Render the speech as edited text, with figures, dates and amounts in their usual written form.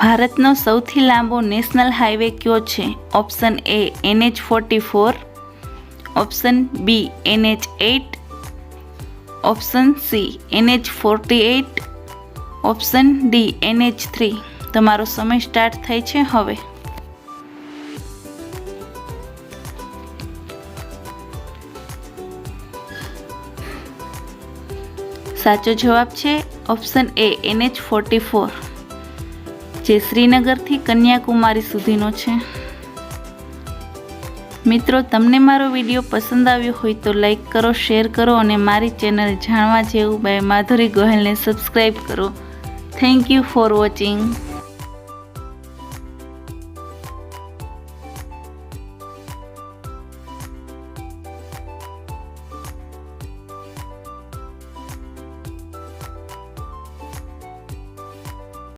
ભારતનો સૌથી લાંબો નેશનલ હાઈવે કયો છે? Option A NH44, option B NH8, option C NH48, option D NH3. તમારો સમય સ્ટાર્ટ થાય છે હવે. સાચો જવાબ છે ઓપ્શન એ NH44, જે શ્રીનગરથી કન્યાકુમારી સુધીનો છે. મિત્રો, તમને મારો વિડીયો પસંદ આવ્યો હોય તો લાઈક કરો, શેર કરો અને મારી ચેનલ જાણવા જેવું બાય માધુરી ગોહિલને સબસ્ક્રાઈબ કરો. Thank you for watching.